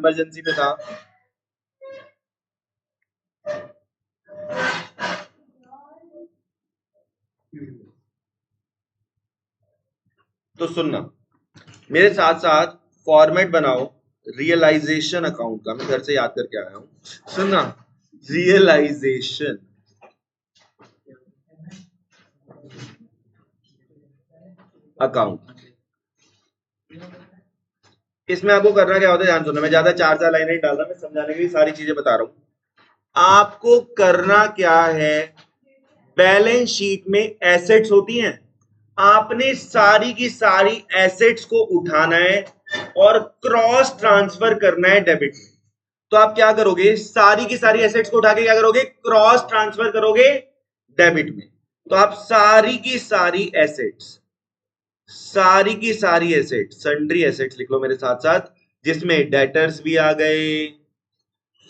Emergency पे था। तो सुनना, मेरे साथ साथ फॉर्मेट बनाओ रियलाइजेशन अकाउंट का। मैं घर से याद करके आया हूं, सुनना, रियलाइजेशन अकाउंट। इसमें आपको करना क्या होता है ध्यान सुनना, मैं ज्यादा चार चार लाइनें नहीं डाल रहा, मैं समझाने के लिए सारी चीजें बता रहा हूं। आपको करना क्या है, बैलेंस शीट में एसेट्स होती हैं, आपने सारी की सारी एसेट्स को उठाना है और क्रॉस ट्रांसफर करना है डेबिट में। तो आप क्या करोगे, सारी की सारी एसेट्स को उठा के क्या करोगे, क्रॉस ट्रांसफर करोगे डेबिट में। तो आप सारी की सारी एसेट्स, सारी की सारी एसेट्स, सन्ड्री एसेट्स लिख लो मेरे साथ साथ, जिसमें डेटर्स भी आ गए,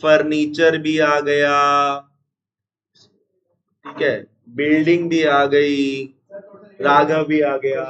फर्नीचर भी आ गया, ठीक है, बिल्डिंग भी आ गई, राघव भी आ गया,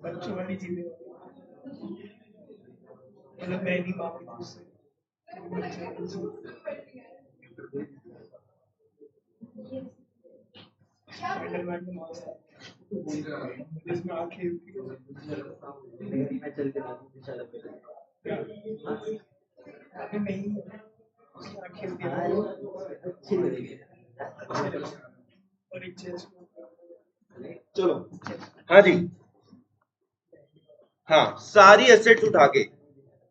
बच्चों वाली चीजें, मतलब मैं नहीं मांगती उससे, जिसमें आंखें नहीं, चलो हाँ जी, हाँ सारी एसेट्स उठा के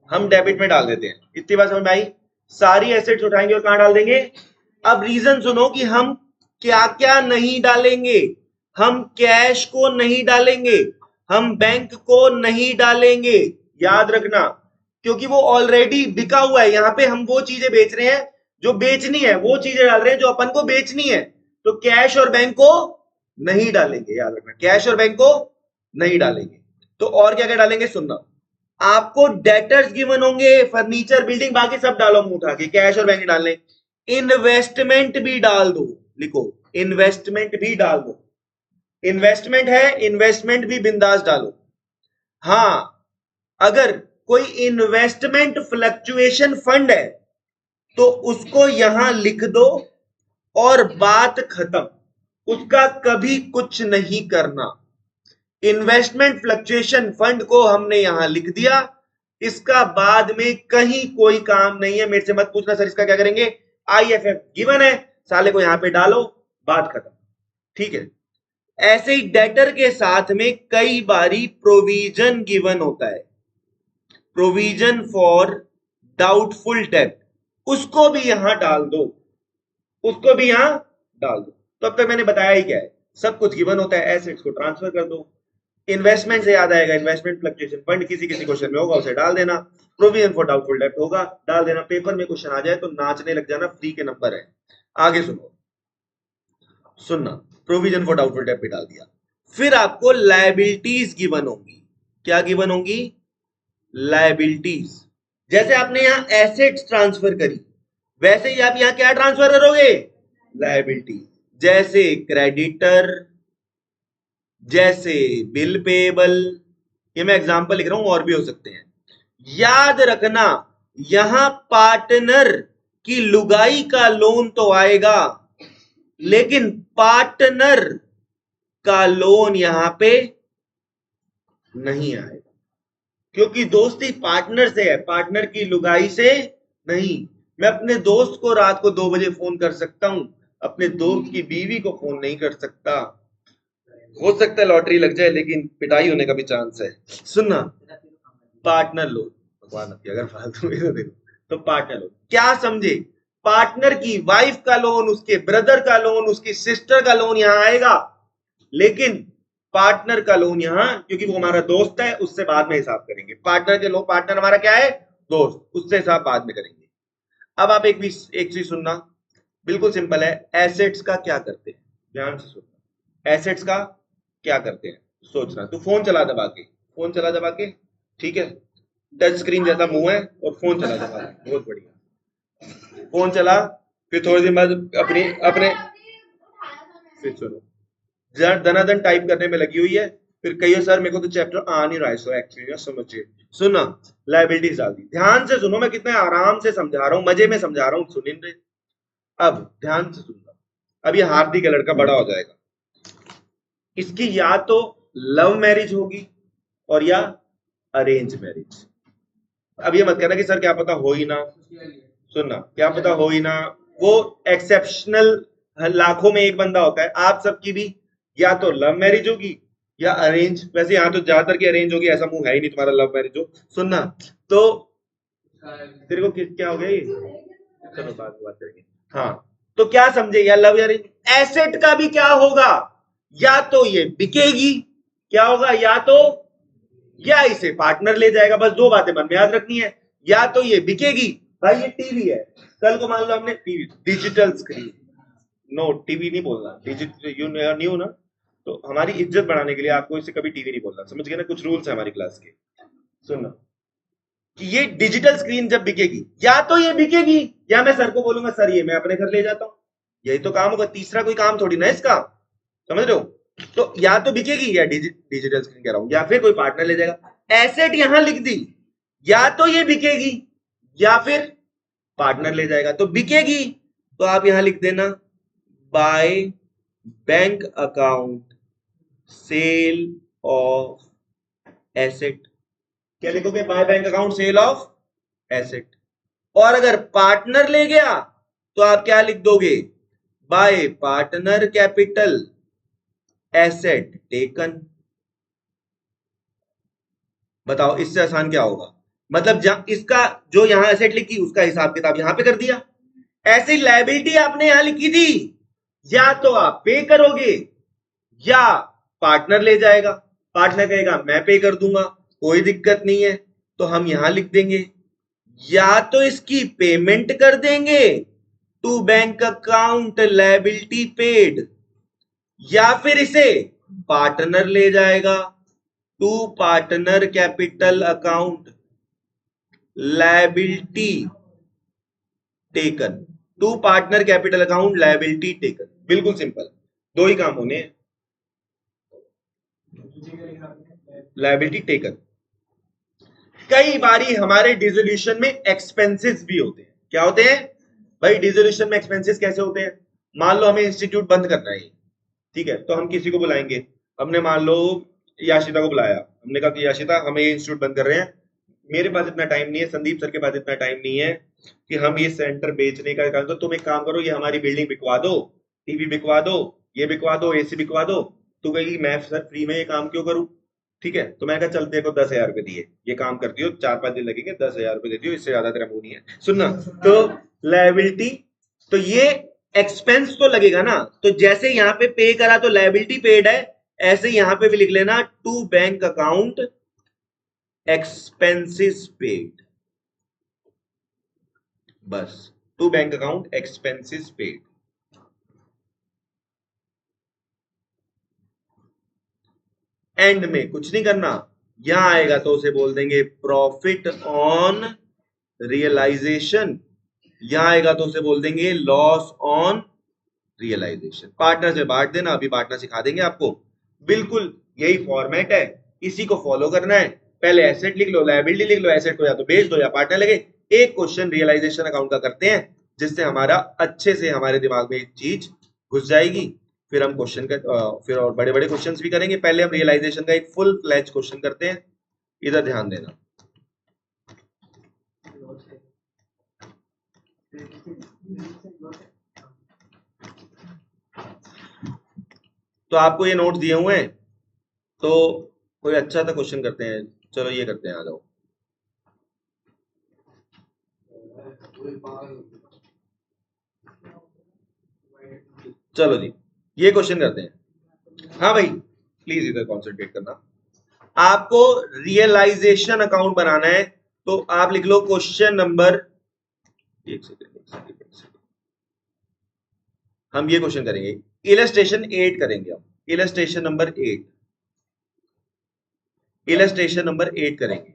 हम डेबिट में डाल देते हैं, इतनी बात समझ में आई। सारी एसेट्स उठाएंगे और कहां डाल देंगे। अब रीजन सुनो कि हम क्या क्या नहीं डालेंगे, हम कैश को नहीं डालेंगे, हम बैंक को नहीं डालेंगे, याद रखना, क्योंकि वो ऑलरेडी बिका हुआ है। यहां पे हम वो चीजें बेच रहे हैं जो बेचनी है, वो चीजें डाल रहे हैं जो अपन को बेचनी है। तो कैश और बैंक को नहीं डालेंगे, याद रखना, कैश और बैंक को नहीं डालेंगे। तो और क्या क्या डालेंगे सुनना, आपको डेटर्स गिवन होंगे, फर्नीचर, बिल्डिंग, बाकी सब डालो मुंह उठा के, कैश और बैंक डालने। इन्वेस्टमेंट भी डाल दो, लिखो इन्वेस्टमेंट भी डाल दो, इन्वेस्टमेंट है, इन्वेस्टमेंट भी बिंदास डालो। हाँ, अगर कोई इन्वेस्टमेंट फ्लक्चुएशन फंड है तो उसको यहां लिख दो और बात खत्म, उसका कभी कुछ नहीं करना। इन्वेस्टमेंट फ्लक्चुएशन फंड को हमने यहां लिख दिया, इसका बाद में कहीं कोई काम नहीं है। मेरे से मत पूछना सर इसका क्या करेंगे, आईएफएफ गिवन है, साले को यहां पे डालो, बात खत्म, ठीक है। ऐसे ही डेटर के साथ में कई बारी प्रोविजन गिवन होता है, प्रोविजन फॉर डाउटफुल डेट। उसको भी यहां डाल दो, उसको भी यहां डाल दो। तो अब तक मैंने बताया ही क्या है, सब कुछ गिवन होता है, एसेट्स को ट्रांसफर कर दो। इन्वेस्टमेंट से याद आएगा, इन्वेस्टमेंट फ्लक्चुएशन फंड किसी किसी क्वेश्चन में होगा, उसे डाल देना। प्रोविजन फॉर डाउटफुल डेब्ट होगा, डाल देना। पेपर में क्वेश्चन आ जाए तो नाचने लग जाना, फ्री के नंबर है। आगे सुनो, सुनना, प्रोविजन फॉर डाउटफुल डेब्ट डाल दिया। फिर आपको लायबिलिटीज गिवन होंगी। क्या गिवन होंगी? लायबिलिटीज। जैसे आपने यहां एसेट्स ट्रांसफर करी, वैसे ही आप यहां क्या ट्रांसफर करोगे? लायबिलिटी। जैसे क्रेडिटर, जैसे बिल पेबल, ये मैं एग्जांपल लिख रहा हूं, और भी हो सकते हैं। याद रखना, यहां पार्टनर की लुगाई का लोन तो आएगा, लेकिन पार्टनर का लोन यहां पे नहीं आएगा, क्योंकि दोस्ती पार्टनर से है, पार्टनर की लुगाई से नहीं। मैं अपने दोस्त को रात को 2 बजे फोन कर सकता हूं, अपने दोस्त की बीवी को फोन नहीं कर सकता। हो सकता है लॉटरी लग जाए, लेकिन पिटाई होने का भी चांस है। सुनना, पार्टनर लोन, भगवान अगर फालतू में तो देखो, तो पार्टनर लोन क्या समझे? पार्टनर की वाइफ का लोन, उसके ब्रदर का लोन, उसकी सिस्टर का लोन यहां आएगा, लेकिन पार्टनर का लोन यहां, क्योंकि वो हमारा दोस्त है, उससे बाद में हिसाब करेंगे। पार्टनर के लोन, पार्टनर हमारा क्या है? दोस्त, उससे हिसाब बाद में करेंगे। अब आप एक चीज सुनना, बिल्कुल सिंपल है। एसेट्स का क्या करते हैं, ध्यान से सुनना। एसेट्स का क्या करते हैं सोचना। तू फोन चला दबा के, फोन चला दबा के, ठीक है, टच स्क्रीन जैसा मुंह है, और फोन चला दबा के, बहुत बढ़िया। फोन चला, फिर थोड़ी देर बाद अपने अपने फिर सुनो, धनाधन टाइप करने में लगी हुई है, फिर कहिए सर मेरे को तो चैप्टर आ नहीं रहा है, सो एक्चुअली समझिए। सुना, लायबिलिटीज डाल दी। ध्यान से सुनो, मैं कितने आराम से समझा रहा हूं, मजे में समझा रहा हूं, सुन रहे। अब ध्यान से सुनना, अब ये हार्दिक का लड़का बड़ा हो जाएगा, इसकी या तो लव मैरिज होगी और या अरेंज मैरिज। अब ये मत कहना कि सर क्या पता हो ही ना, सुनना, क्या पता हो ही ना, वो एक्सेप्शनल लाखों में एक बंदा होता है। आप सबकी भी या तो लव मैरिज होगी या अरेंज। वैसे यहां तो ज्यादातर की अरेंज होगी, ऐसा मुंह है ही नहीं तुम्हारा लव मैरिज हो। सुनना, तो तेरे को क्या हो गया ये, चलो बात करेंगे। हाँ, तो क्या समझे, या लव या अरेंज। एसेट का भी क्या होगा, या तो ये बिकेगी, क्या होगा, या तो या इसे पार्टनर ले जाएगा। बस दो बातें मन में याद रखनी है, या तो ये बिकेगी। भाई ये टीवी है, कल को मान लो हमने TV, digital screen, no TV नहीं बोलना, डिजिटल, यू न्यू ना, तो हमारी इज्जत बढ़ाने के लिए आपको इसे कभी टीवी नहीं बोलना, समझ गए ना, कुछ रूल्स है हमारी क्लास के। सुनना, कि ये डिजिटल स्क्रीन जब बिकेगी, या तो ये बिकेगी, या मैं सर को बोलूंगा सर ये मैं अपने घर ले जाता हूं, यही तो काम होगा, तीसरा कोई काम थोड़ी ना इसका, समझ रहे हो। तो या तो बिकेगी, या डिजिटल स्क्रीन कह रहा हूं, या फिर कोई पार्टनर ले जाएगा। एसेट यहां लिख दी, या तो ये बिकेगी या फिर पार्टनर ले जाएगा। तो बिकेगी तो आप यहां लिख देना by bank account cell of asset. क्या लिखोगे? By bank account cell of asset. और अगर पार्टनर ले गया तो आप क्या लिख दोगे? Bye partner capital asset taken. बताओ इससे आसान क्या होगा? मतलब इसका जो यहां एसेट लिखी उसका हिसाब किताब यहां पे कर दिया। ऐसी लायबिलिटी आपने यहां लिखी थी, या तो आप पे करोगे या पार्टनर ले जाएगा। पार्टनर कहेगा मैं पे कर दूंगा, कोई दिक्कत नहीं है, तो हम यहां लिख देंगे या तो इसकी पेमेंट कर देंगे to bank account liability paid, या फिर इसे पार्टनर ले जाएगा to partner capital account liability taken, to partner capital account liability taken. बिल्कुल सिंपल, दो ही काम होने, लायबिलिटी टेकन। कई बारी हमारे डिसोल्यूशन में एक्सपेंसेस भी होते हैं। क्या होते हैं भाई? डिसोल्यूशन में एक्सपेंसेस कैसे होते हैं? मान लो हमें इंस्टीट्यूट बंद करना है, ठीक है, तो हम किसी को बुलाएंगे। हमने मान लो याशिता को बुलाया, हमने कहा कि याशिता हमें ये इंस्टीट्यूट बंद कर रहे हैं, मेरे पास इतना टाइम नहीं है, संदीप सर के पास इतना टाइम नहीं है कि हम ये सेंटर बेचने का काम, तो तुम एक काम करो, ये हमारी बिल्डिंग बिकवा दो, टीवी बिकवा दो, ये बिकवा दो, एसी बिकवा दो। तो कहेगी मैं सर फ्री में ये काम क्यों करूं? ठीक है, तो मैंने कहा चल देखो 10,000 रुपए दिए, ये काम करती हो, 4-5 दिन लगेंगे, 10,000 रुपए दे दियो, इससे ज्यादा तेरा मुंह नहीं है। सुनना, तो लायबिलिटी, तो ये एक्सपेंस तो लगेगा ना, तो जैसे यहां पे पे करा तो लायबिलिटी पेड है, ऐसे यहां पे भी लिख लेना to bank account expenses paid, बस to bank account expenses paid. End में कुछ नहीं करना, यहां आएगा तो उसे बोल देंगे प्रॉफिट ऑन रियलाइजेशन, यहां आएगा तो उसे बोल देंगे लॉस ऑन रियलाइजेशन। पार्टनर से बांट देना, अभी बांटना सिखा देंगे आपको, बिल्कुल यही फॉर्मेट है, इसी को फॉलो करना है। पहले एसेट लिख लो, लायबिलिटी लिख लो, एसेट को या तो बेच दो या पार्टनर लगे। एक क्वेश्चन रियलाइजेशन अकाउंट का करते हैं, जिससे हमारा अच्छे से हमारे दिमाग में एक चीज घुस जाएगी, फिर हम क्वेश्चन का फिर और बड़े बड़े क्वेश्चंस भी करेंगे। पहले हम रियलाइजेशन का एक फुल फ्लैज क्वेश्चन करते हैं, इधर ध्यान देना। तो आपको ये नोट दिए हुए हैं, तो कोई अच्छा सा क्वेश्चन करते हैं, चलो ये करते हैं, आ जाओ। चलो जी ये क्वेश्चन करते हैं। हाँ भाई प्लीज इधर कॉन्सेंट्रेट करना। आपको रियलाइजेशन अकाउंट बनाना है, तो आप लिख लो क्वेश्चन नंबर, एक सेकंड, हम ये क्वेश्चन करेंगे, इलस्ट्रेशन 8 करेंगे हम, इलस्ट्रेशन नंबर 8, इलस्ट्रेशन नंबर 8 करेंगे।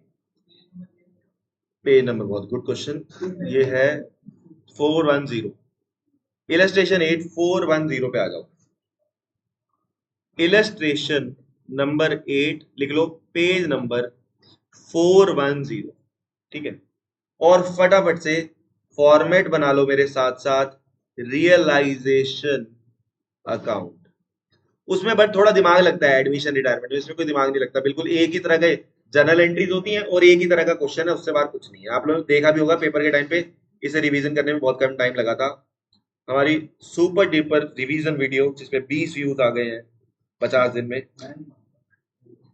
पेज नंबर, बहुत गुड क्वेश्चन, ये है 410, इलस्ट्रेशन 8 410 पे आ जाओ। इलस्ट्रेशन नंबर 8 लिख लो, पेज नंबर 410, ठीक है। और फटाफट से फॉर्मेट बना लो मेरे साथ साथ, रियलाइजेशन अकाउंट। उसमें बट थोड़ा दिमाग लगता है, एडमिशन रिटायरमेंट में इसमें कोई दिमाग नहीं लगता, बिल्कुल एक ही तरह के जर्नल एंट्रीज होती हैं और एक ही तरह का क्वेश्चन है, उससे बाहर कुछ नहीं है। आप लोगों ने देखा भी होगा पेपर के टाइम पे, इसे रिवीजन करने में बहुत कम टाइम लगा था। हमारी सुपर डुपर रिवीजन वीडियो जिसपे 20 व्यूज आ गए हैं 50 दिन में।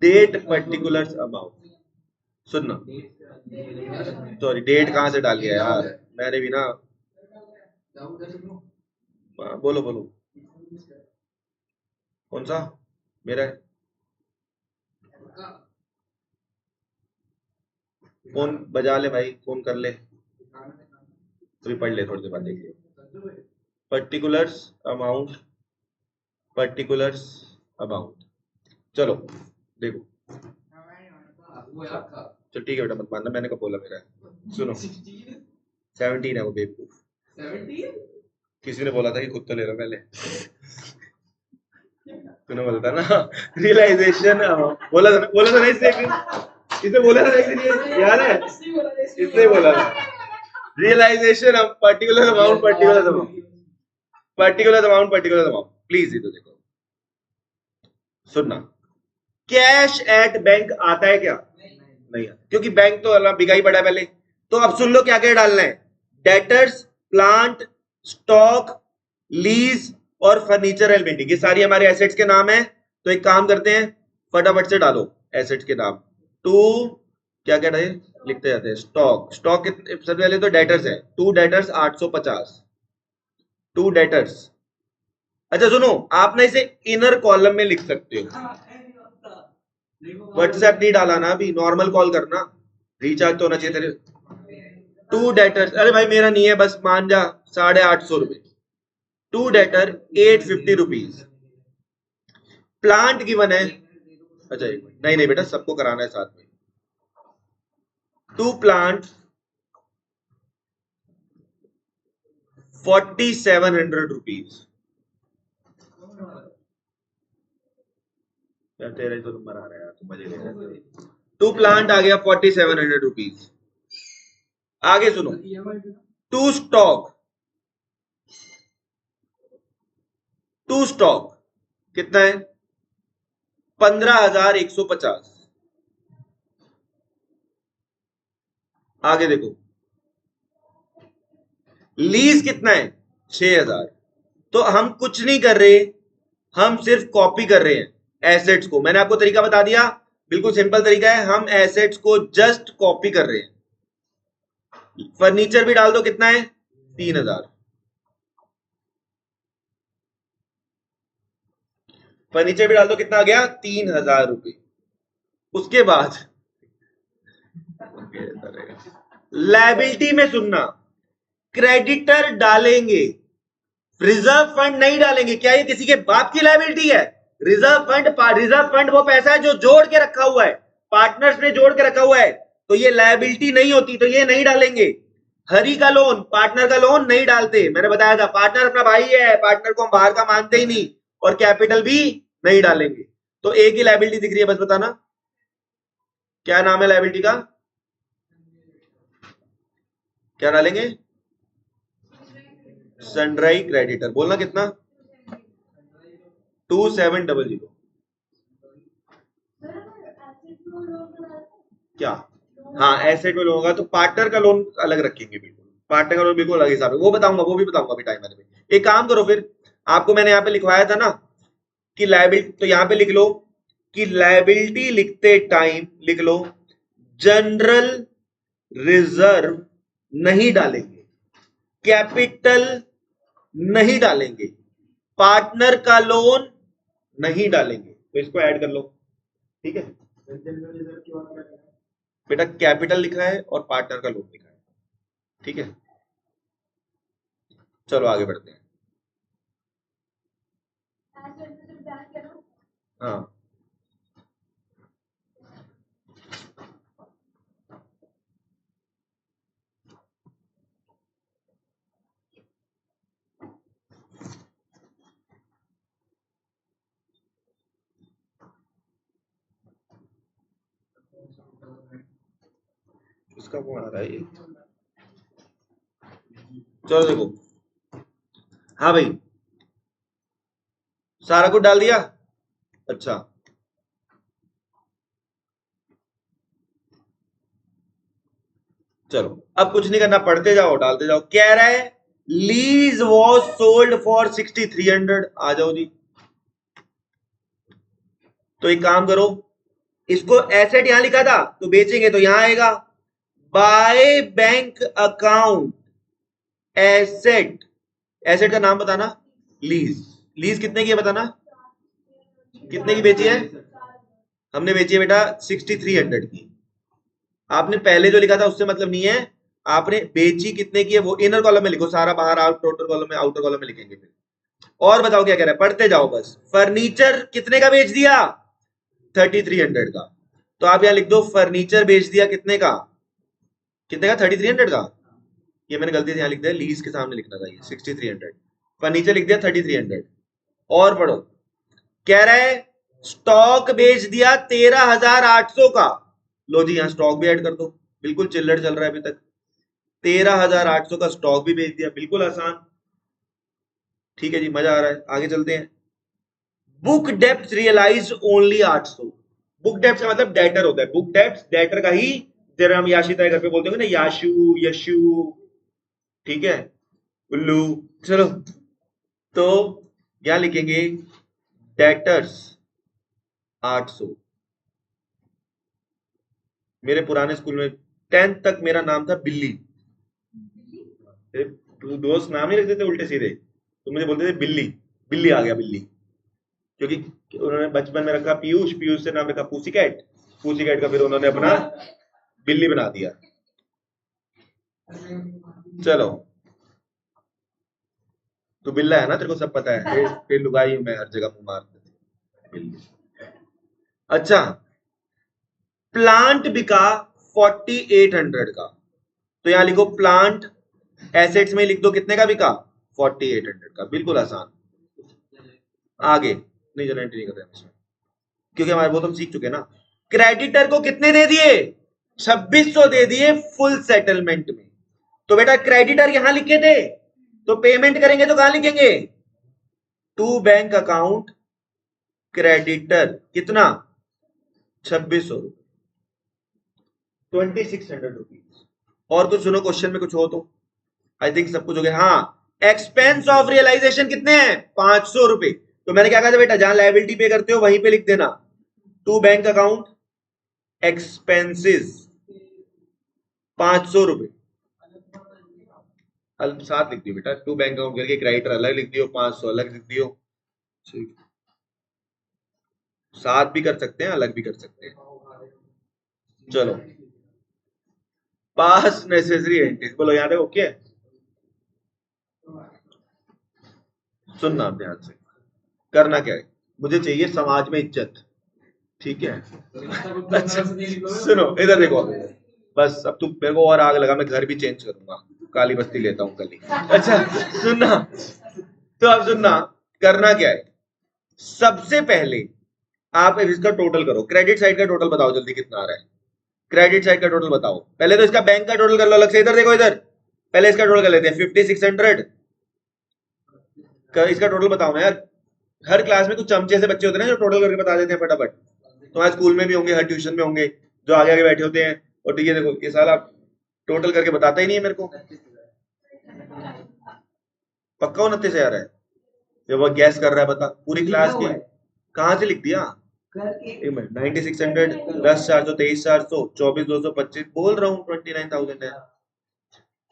डेट पर्टिकुलर अमाउंट, सुनना, सॉरी डेट कहां से डाल दिया यार मैंने भी ना, बोलो बोलो, कौन सा मेरा है? फोन बजा ले भाई, फोन कर ले, अभी पढ़ ले, थोड़ी देर बाद देख ले। पर्टिकुलर्स अमाउंट, पर्टिकुलर्स अमाउंट, चलो देखो, चल ठीक है बेटा मत मानना, मैंने कब बोला मेरा है, सुनो 17 है वो बेवकूफ, किसी ने बोला था कि खुद तो ले लो पहले, तूने बोला था ना रियलाइजेशन, बोला था ना इसे बोला था इसलिए याद है, इसने बोला था realisation particular amount, particular amount, particular amount, particular amount. Please ये तो देखो, सुनना, कैश एट बैंक आता है क्या? नहीं आता, क्योंकि बैंक तो अल्लाह बिका ही पड़ा है पहले। तो अब सुन लो क्या क्या डालना है, डेटर्स, प्लांट, स्टॉक, लीज और फर्नीचर एंड बिल्डिंग, ये सारी हमारे एसेट्स के नाम है। तो एक काम करते हैं, फटाफट से डालो एसेट्स के नाम। टू क्या क्या डाले, लिखते जाते हैं, स्टॉक, स्टॉक सबसे पहले तो डेटर्स है, टू डेटर्स 850, टू डेटर्स। अच्छा सुनो, आप ना इसे इनर कॉलम में लिख सकते हो, व्हाट्सएप नहीं डाला ना अभी, नॉर्मल कॉल करना, रिचार्ज तो होना चाहिए तेरे। टू डेटर्स, अरे भाई मेरा नहीं है, बस मान जा 850 रुपए, to debtor 850 rupees, plant given है, अच्छा एक मिनट, नहीं नहीं बेटा सबको कराना है साथ में, टू प्लांट 4700 रुपीज, तेरा तो नंबर आ रहा है यार, तू मजे ले रहा है। टू प्लांट आ गया 4700 रुपीज। आगे सुनो, टू स्टॉक, टू स्टॉक कितना है, 15,150। आगे देखो, लीज कितना है, 6,000। तो हम कुछ नहीं कर रहे, हम सिर्फ कॉपी कर रहे हैं एसेट्स को। मैंने आपको तरीका बता दिया, बिल्कुल सिंपल तरीका है, हम एसेट्स को जस्ट कॉपी कर रहे हैं। फर्नीचर भी डाल दो, कितना है 3,000। फर्नीचर भी डाल दो, कितना आ गया 3,000 रुपए। उसके बाद लायबिलिटी में सुनना, क्रेडिटर डालेंगे, रिजर्व फंड नहीं डालेंगे। क्या ये किसी के बाप की लायबिलिटी है? रिजर्व फंड वो पैसा है जो जोड़ के रखा हुआ है, पार्टनर्स ने जोड़ के रखा हुआ है, तो ये लायबिलिटी नहीं होती, तो ये नहीं डालेंगे। हरी का लोन, पार्टनर का लोन नहीं डालते, मैंने बताया था, पार्टनर अपना भाई है, पार्टनर को हम बाहर का मानते ही नहीं, और कैपिटल भी नहीं डालेंगे। तो एक ही लायबिलिटी दिख रही है, बस बताना क्या नाम है लायबिलिटी का, क्या डालेंगे? सनड्राई क्रेडिटर। बोलना कितना? 2700। क्या? हाँ, एसेट में लोन होगा तो पार्टनर का लोन अलग रखेंगे, बिल्कुल पार्टनर का लोन बिल्कुल अलग हिसाब है, वो बताऊंगा, वो भी बताऊंगा अभी टाइम वाले में। एक काम करो फिर, आपको मैंने यहाँ पे लिखवाया था ना कि लायबिलिटी, तो यहाँ पे लिख लो कि लायबिलिटी लिखते टाइम लिख लो जनरल रिजर्व नहीं डालेंगे, कैपिटल नहीं डालेंगे, पार्टनर का लोन नहीं डालेंगे, तो इसको ऐड कर लो, ठीक है बेटा। कैपिटल लिखा है और पार्टनर का लोन लिखा है, ठीक है। चलो आगे बढ़ते हैं। हाँ, इसका कौन आ रहा है ये? चलो देखो, हाँ भाई, सारा कुछ डाल दिया। अच्छा, चलो अब कुछ नहीं करना, पढ़ते जाओ डालते जाओ। कह रहा है लीज वॉज सोल्ड फॉर 6300। आ जाओ जी। तो एक काम करो, इसको एसेट यहां लिखा था तो बेचेंगे तो यहां आएगा, by bank account asset. Asset का नाम बताना, लीज। लीज कितने की है बताना, कितने की बेची है? हमने बेची है बेटा 6300 की। आपने पहले जो लिखा था उससे मतलब नहीं है, आपने बेची कितने की है वो इनर कॉलम में लिखो, सारा बाहर आउटर कॉलम में, आउटर कॉलम में लिखेंगे फिर। और बताओ क्या कह रहा है, पढ़ते जाओ बस। फर्नीचर कितने का बेच दिया? 3300 का। तो आप यहां लिख दो फर्नीचर बेच दिया कितने का? कितने का? 3300 का। ये मैंने गलती से यहां लिख दिया, लीज के सामने लिखना था, ये 6300। फर्नीचर लिख दिया 3300। और पढ़ो, कह रहा है स्टॉक बेच दिया 13,800 का। लो जी, यहां स्टॉक भी ऐड कर दो, बिल्कुल चिल्लड़ चल रहा है अभी तक। 13,800 का स्टॉक भी बेच दिया, बिल्कुल आसान। ठीक है जी, मजा आ रहा है, आगे चलते हैं। बुक डेप्ट रियलाइज ओनली 800। बुक डेप्ट का मतलब डेटर होता है, बुक डेप्ट डेटर का ही, तेरा हम याशिता घर पे बोलते होंगे ना, याशु यशु, ठीक है उल्लू। चलो, तो क्या लिखेंगे, डेटर्स 800। मेरे पुराने स्कूल में 10th तक मेरा नाम था बिल्ली। तेरे दोस्त नाम नहीं रखते थे उल्टे सीधे, तो मुझे बोलते थे बिल्ली। बिल्ली आ गया, बिल्ली, क्योंकि उन्होंने बचपन में रखा पीयूष, पीयूष से नाम रखा पूसीकैट, पूसीकैट का फिर उन्होंने अपना बिल्ली बना दिया। चलो, तू बिल्ला है ना, तेरे को सब पता है, फिर लुगाई मैं हर जगह मुंह मारते थे। अच्छा, प्लांट बिका 4800 का, तो यहां लिखो प्लांट, एसेट्स में लिख दो कितने का बिका, 4800 का, बिल्कुल आसान। आगे नहीं जाना, एंट्री नहीं कर रहे हैं इसमें, क्योंकि हमारे वो तो हम सीख चुके हैं ना। क्रेडिटर को कितने दे दिए? 2600 दे दिए फुल सेटलमेंट में। तो बेटा क्रेडिटर यहां लिखे थे, तो पेमेंट करेंगे तो कहां लिखेंगे, टू बैंक अकाउंट क्रेडिटर, कितना? 2600 रुपए, 2600 रुपीज। और कुछ सुनो, क्वेश्चन में कुछ हो तो, आई थिंक सब कुछ हो गया। हाँ, एक्सपेंस ऑफ रियलाइजेशन कितने हैं? 500 रुपए। तो मैंने क्या कहा था बेटा, जहां लायबिलिटी पे करते हो वहीं पे लिख देना टू बैंक अकाउंट एक्सपेंसेस 500 रुपए। साथ लिख दियो बेटा, 2 बैंक अकाउंट करके क्रेडिटर अलग लिख दियो, 500 अलग लिख दियो। साथ भी कर सकते हैं, अलग भी कर सकते हैं। चलो, पास नेसेसरी एंटिटीज बोलो, याद है ओके है? सुनना ध्यान से, करना क्या है, मुझे चाहिए समाज में इज्जत, ठीक है? अच्छा सुनो इधर देखो, बस अब तुम मेरे को और आग लगा, मैं घर भी चेंज करूंगा, काली बस्ती लेता हूँ कल ही। अच्छा सुनना, तो अब सुनना, करना क्या है, सबसे पहले आप इसका टोटल करो, क्रेडिट साइड का टोटल बताओ जल्दी कितना आ रहा है, क्रेडिट साइड का टोटल बताओ, पहले तो इसका बैंक का टोटल कर लो अलग से, इधर देखो इधर, पहले इसका टोटल कर लेते हैं, 5600 इसका टोटल बताओ ना यार, हर क्लास में कुछ चमचे से बच्चे होते हैं ना जो टोटल करके बता देते हैं फटाफट, तुम्हारे स्कूल में भी होंगे, हर ट्यूशन में होंगे, जो आगे आगे बैठे होते हैं, और ठीक है देखो ये साला टोटल करके बताता ही नहीं है मेरे को, पक्का 29,000 है, जब वो गैस कर रहा है बता, पूरी क्लास की कहां से लिख दिया, 9600, 10,400, 23,400, 24,225, बोल रहा हूँ 29,000 है,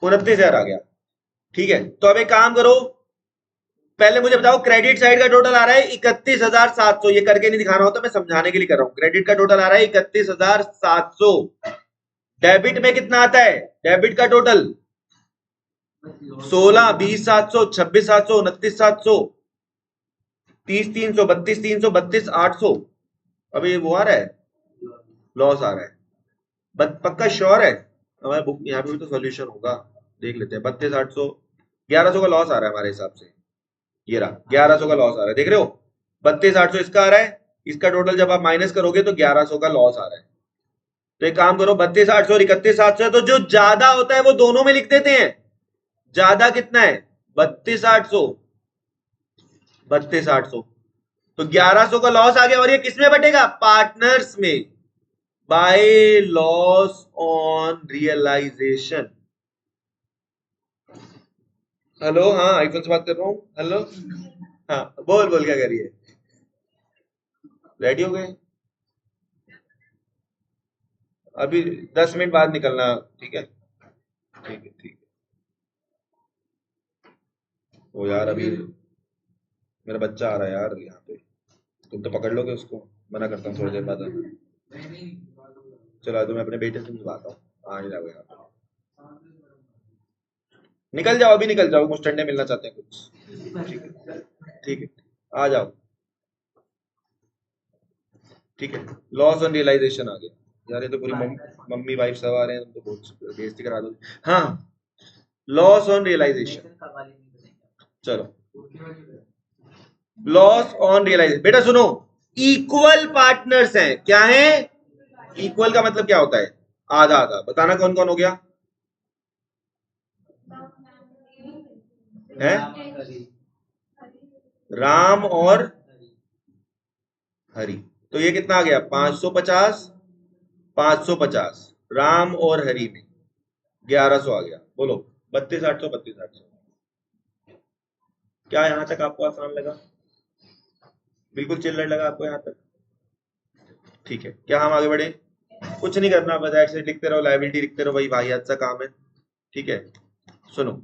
29,000 आ गया, ठीक है? तो अब एक काम करो, पहले मुझे बताओ क्रेडिट साइड का टोटल आ रहा है 31,700, ये करके नहीं दिखाना होता, मैं समझाने के लिए कर रहा हूं, क्रेडिट का टोटल आ रहा है 31,700, डेबिट में कितना आता है, डेबिट का टोटल 16, 20,700, 26,700, 29,700, 30,300, 32,300, 32,800, अभी वो आ रहा है, लॉस आ रहा है, पक्का श्योर है? हमारे बुक यहाँ पे भी तो सोल्यूशन होगा, देख लेते हैं, 32,800, 1100 का लॉस आ रहा है हमारे हिसाब से, ये रहा 1100 का लॉस आ रहा है, देख रहे हो, 32,800 इसका आ रहा है, इसका टोटल जब आप माइनस करोगे तो 1100 का लॉस आ रहा है, तो एक काम करो 32,800 और 31,700 है, तो जो ज्यादा होता है वो दोनों में लिख देते हैं, ज्यादा कितना है 32,800, 32,800, तो 1100 का लॉस आ गया, और ये किसमें बटेगा, पार्टनर्स में, by loss on realisation. Hello, हाँ आईफोन से बात कर रहा हूँ, हेलो, हाँ बोल बोल क्या करिए, रेडी हो गए, अभी 10 मिनट बाद निकलना, ठीक है? ठीक है ठीक है, वो यार अभी मेरा बच्चा आ रहा है यार यहाँ पे, तुम तो पकड़ लोगे उसको, मना करता हूँ थोड़ी देर बाद, चलो तो मैं अपने बेटे से मिलवाता हूँ, आ नहीं जाओ यहाँ पे, निकल जाओ अभी, निकल जाओ, कुछ ठंडे मिलना चाहते हैं कुछ, ठीक है आ जाओ, ठीक है? लॉस ऑन रियलाइजेशन आ गया यार, ये तो पूरी मम्मी वाइफ सब आ रहे हैं, तुम तो बहुत बेइज्जती करा दो, हाँ लॉस ऑन रियलाइजेशन, चलो लॉस ऑन रियलाइजेशन, बेटा सुनो, इक्वल पार्टनर्स हैं, क्या है, इक्वल का मतलब क्या होता है, आधा आधा, बताना कौन कौन हो गया है, राम और हरि, तो ये कितना आ गया 550, 550, राम और हरि में 1100 आ गया, बोलो 32,800, 32,800, क्या यहां तक आपको आसान लगा, बिल्कुल चिल्लर लगा आपको यहां तक, ठीक है? क्या हम आगे बढ़े, कुछ नहीं करना, बस ऐसे लिखते रहो, लायबिलिटी लिखते रहो, भाई वाहियात सा काम है, ठीक है? सुनो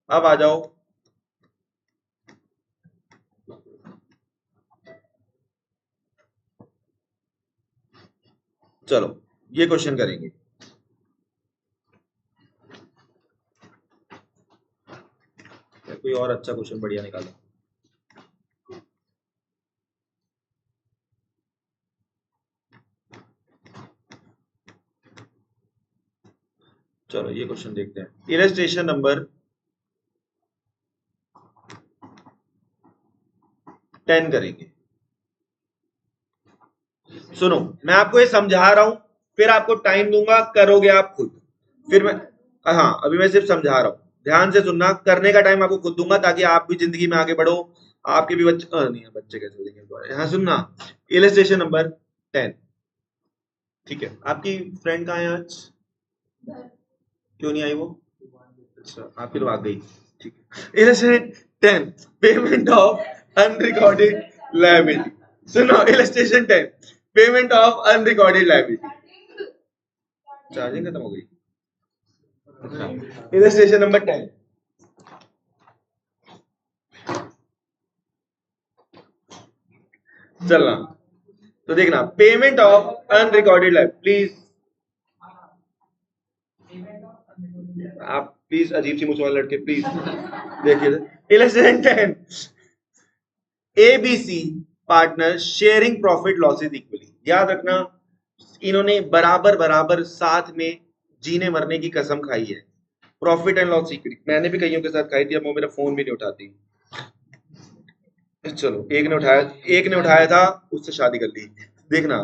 अब आ जाओ, चलो ये क्वेश्चन करेंगे, कोई और अच्छा क्वेश्चन बढ़िया निकालो, चलो ये क्वेश्चन देखते हैं, इलस्ट्रेशन नंबर 10 करेंगे, सुनो मैं आपको ये समझा रहा हूं, फिर आपको टाइम दूंगा, करोगे आप खुद, फिर मैं, हाँ अभी मैं सिर्फ समझा रहा हूं, ध्यान से सुनना, करने का टाइम आपको खुद दूंगा, ताकि आप भी जिंदगी में आगे बढ़ो, आपके भी बच्चे नहीं बच्चे कैसे देंगे, हाँ सुनना, इलस्ट्रेशन नंबर 10, ठीक है? आपकी फ्रेंड कहाँ है आज, क्यों नहीं आई वो, अच्छा आप फिर भाग गई, ठीक है? Illustration 10, payment of unrecorded liability, सुनो illustration 10, payment of unrecorded liability, charging खत्म हो गई, अच्छा इलस्ट्रेशन नंबर 10, चलना। तो देखना, payment of unrecorded life, please आप प्लीज अजीब सी मुझ वाले लड़के प्लीज देखिए। 11 ABC partner sharing profit losses equally. याद रखना, इन्होंने बराबर बराबर साथ में जीने मरने की कसम खाई है। प्रॉफिट एंड लॉस इक्वली मैंने भी कईयों के साथ खाई थी, अब वो मेरा फोन भी नहीं उठाती। चलो, एक ने उठाया था, उससे शादी कर ली। देखना,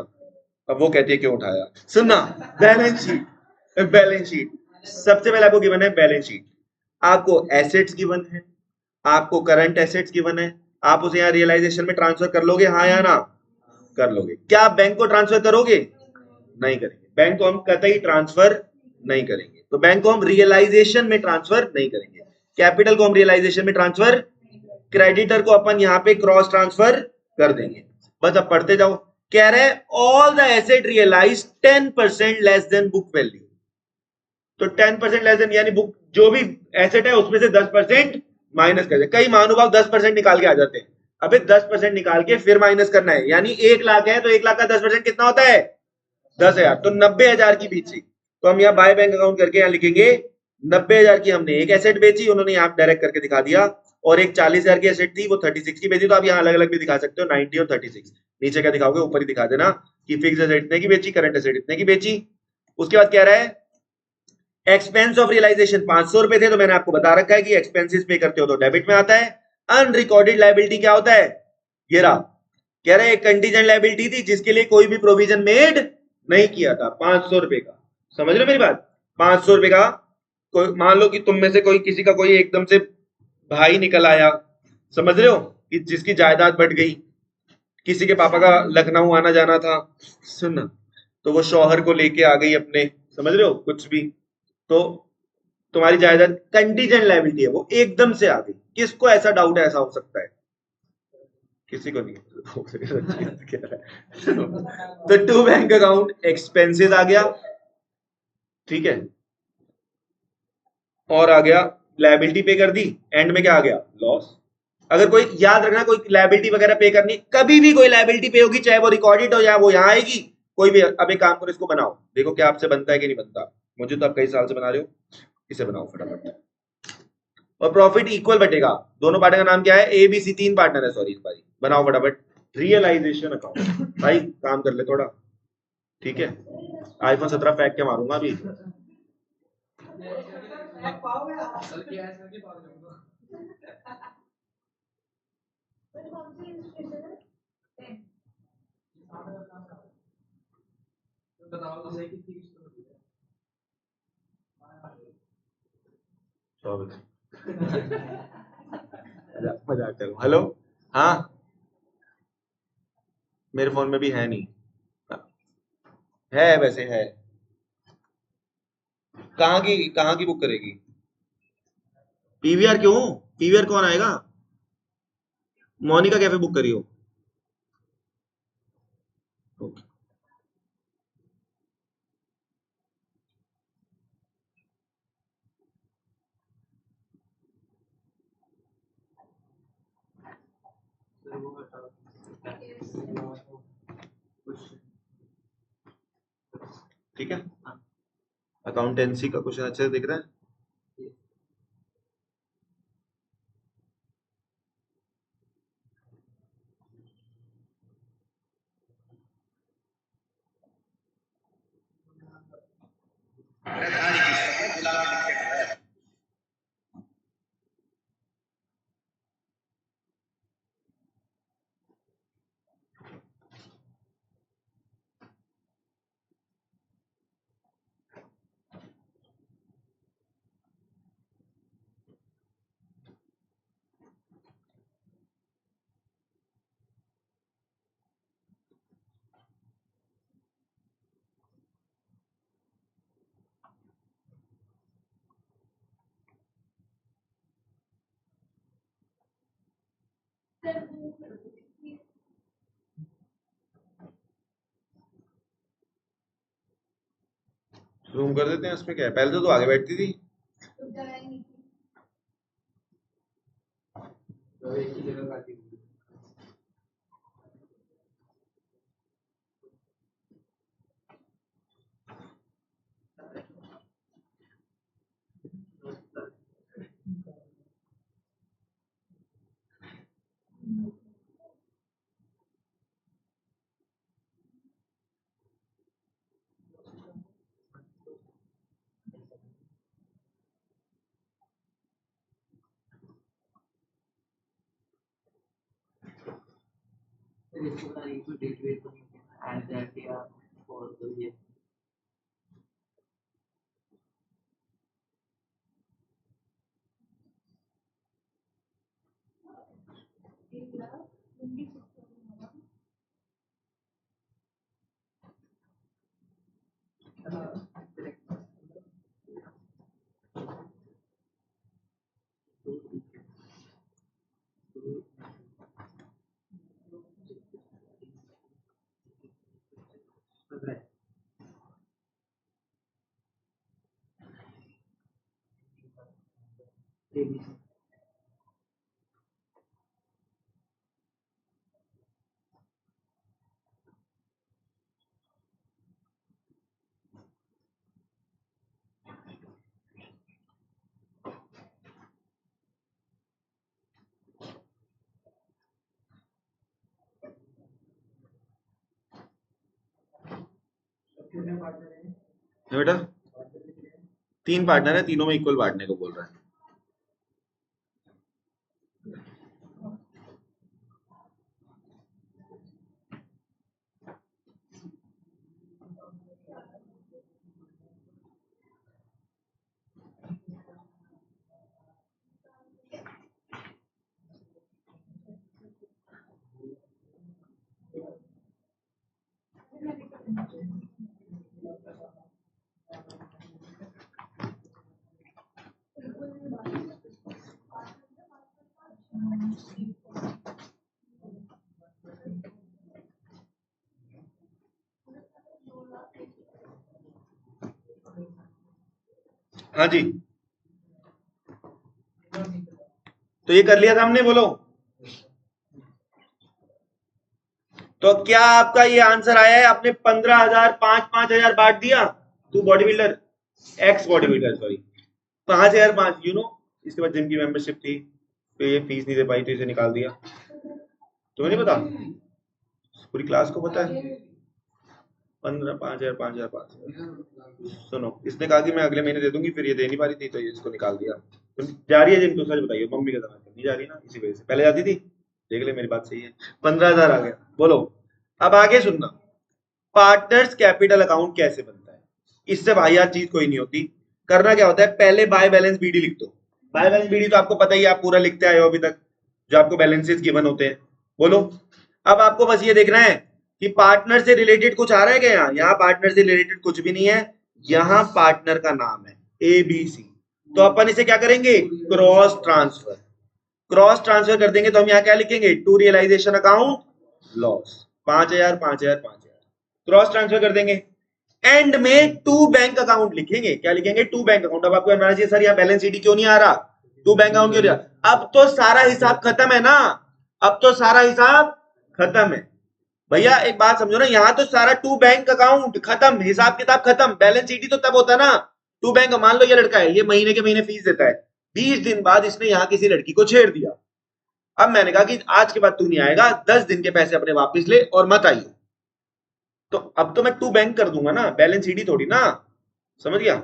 अब वो कहती है क्यों उठाया। सुनना, बैलेंस शीट, बैलेंस शीट सबसे पहले आपको गिवन है बैलेंस शीट। आपको एसेट्स गिवन है, आपको करंट एसेट्स गिवन है, आप उसे यहाँ रियलाइजेशन में ट्रांसफर कर लोगे, हाँ या ना? कर लोगे। क्या आप बैंक को ट्रांसफर करोगे? नहीं करेंगे। बैंक को हम कतई ट्रांसफर नहीं करेंगे। तो बैंक को हम रियलाइजेशन में ट्रांसफर नहीं करेंगे। कैपिटल को हम रियलाइजेशन में ट्रांसफर, क्रेडिटर को अपन यहाँ पे क्रॉस ट्रांसफर कर देंगे। बस अब पढ़ते जाओ। कह रहे all the asset realise 10% less than book value. तो 10% लेस देन यानी बुक जो भी एसेट है उसमें से 10% माइनस कर दे। कई महानुभाव 10% निकाल के आ जाते हैं। अबे 10% निकाल के फिर माइनस करना है, यानी 1 लाख है तो 1 लाख का 10% कितना होता है? 10,000। तो 90,000 की बेची, तो हम यहाँ बाय बैंक अकाउंट करके यहाँ लिखेंगे 90,000 की हमने एक एसेट बेची, उन्होंने यहाँ डायरेक्ट करके दिखा दिया। और एक 40,000 की एसेट थी, वो 36 की बेची। तो आप यहाँ अलग अलग भी दिखा सकते हो, 90 और 36। नीचे क्या दिखाओगे, ऊपर ही दिखा देना कि फिक्स एसेट इतने की बेची, करंट एसेट इतने की बेची। उसके बाद कह रहा है एक्सपेंस ऑफ रियलाइजेशन 500 रुपए थे, तो मैंने आपको बता रखा है कि एक्सपेंसेस पे करते हो तो डेबिट में आता है। अनरिकॉर्डेड लायबिलिटी क्या होता है? ये रहा। कह रहे एक कंटीजेंट लायबिलिटी थी जिसके लिए कोई भी प्रोविजन मेड नहीं किया था, 500 रुपए का। समझ रहे हो मेरी बात? 500 रुपए का, कोई मान लो कि तुम में से कोई किसी का कोई एकदम से भाई निकल आया, समझ रहे हो, कि जिसकी जायदाद बढ़ गई, किसी के पापा का लखनऊ आना जाना था, सुन, तो वो शौहर को लेके आ गई अपने, समझ रहे हो, कुछ भी, तो तुम्हारी जायदाद कंटीजेंट लायबिलिटी है, वो एकदम से आ गई। किसको ऐसा डाउट है ऐसा हो सकता है? किसी को नहीं। तो टू बैंक अकाउंट एक्सपेंसेस आ गया, ठीक है, और आ गया लायबिलिटी पे कर दी, एंड में क्या आ गया? लॉस। अगर कोई, याद रखना, कोई लायबिलिटी वगैरह पे करनी, कभी भी कोई लायबिलिटी पे होगी, चाहे वो रिकॉर्डेड हो या वो यहाँ आएगी, कोई भी। अब एक काम करो, इसको बनाओ, देखो क्या आपसे बनता है कि नहीं बनता। मुझे तो आप कई साल से बना रहे हो, इसे बनाओ फटाफट। और प्रॉफिट इक्वल बटेगा, दोनों पार्टनर का नाम क्या है? ए बी सी, 3 पार्टनर है, सॉरी इस बारी। बनाओ फटाफट रियलाइजेशन अकाउंट। भाई काम कर ले थोड़ा, ठीक है? आईफोन 17 फेंक के मारूंगा अभी। मजाक करो। हेलो, हाँ, मेरे फोन में भी है नहीं, है वैसे है। कहाँ की बुक करेगी? पीवीआर क्यों? पीवीआर कौन आएगा? मोनिका कैफे बुक करी हो? ओके। ठीक है, अकाउंटेंसी का क्वेश्चन अच्छे से दिख रहा है। जूम कर देते हैं, उसमें क्या है, पहले तो आगे बैठती थी। बेटा 3 पार्टनर है, तीनों में इक्वल बांटने को बोल रहा है। हाँ जी, तो ये कर लिया था हमने, बोलो। तो क्या आपका ये आंसर आया है? आपने 15,000 5,000 बांट दिया। तू body builder, x body builder, sorry, 5,000 5, you know. इसके बाद जिम की मेंबरशिप थी, तो ये फीस नहीं दे पाई, तो इसे निकाल दिया। तुम्हें नहीं पता? पूरी क्लास को पता है। 15 5,000 5,000 5,000। सुनो, इसने कहा कि मैं अगले महीने दे दूंगी, फिर ये दे नहीं पा रही थी, तो ये इसको निकाल दिया। तुम जा रही है जिम? तो सच बताइए, मम्मी के साथ नहीं जा रही ना, इसी वजह से। पहले जाती थी, देख ले मेरी बात सही है। 15,000 आ गया। बोलो अब आगे सुनना, पार्टनर्स कैपिटल अकाउंट कैसे बनता है। इससे भाईयात चीज कोई नहीं होती। करना क्या होता है, पहले बाय बैलेंस बीडी लिख दो। बाय बैलेंस बीडी तो आपको पता ही है, आप पूरा लिखते आए हो अभी तक, जो आपको बैलेंसेस गिवन होते हैं। बोलो, अब आपको बस ये देखना है कि पार्टनर से रिलेटेड कुछ आ रहा है क्या? यहाँ पार्टनर से रिलेटेड कुछ भी नहीं है। यहाँ पार्टनर का नाम है ABC, तो अपन इसे क्या करेंगे, क्रॉस ट्रांसफर। क्रॉस ट्रांसफर कर देंगे तो हम यहाँ क्या लिखेंगे, to realisation account loss, 5,000 5,000 5,000 cross transfer कर देंगे। एंड में टू बैंक अकाउंट लिखेंगे। क्या लिखेंगे? To bank account. अब आपको जानना चाहिए, सर यहाँ बैलेंस शीट क्यों नहीं आ रहा, टू बैंक अकाउंट क्यों नहीं आ रहा? अब तो सारा हिसाब खत्म है ना, अब तो सारा हिसाब खत्म है भैया। एक बात समझो ना, यहाँ तो सारा टू बैंक अकाउंट खत्म, हिसाब किताब खत्म। बैलेंस शीट तो तब होता है ना, टू बैंक। मान लो ये लड़का है, ये महीने के महीने फीस देता है, 20 दिन बाद इसने यहाँ किसी लड़की को छेड़ दिया। अब मैंने कहा कि आज के बाद तू नहीं आएगा, 10 दिन के पैसे अपने वापस ले और मत आइए। तो अब तो मैं टू बैंक कर दूंगा ना, बैलेंस शीट ही थोड़ी ना, समझ गया?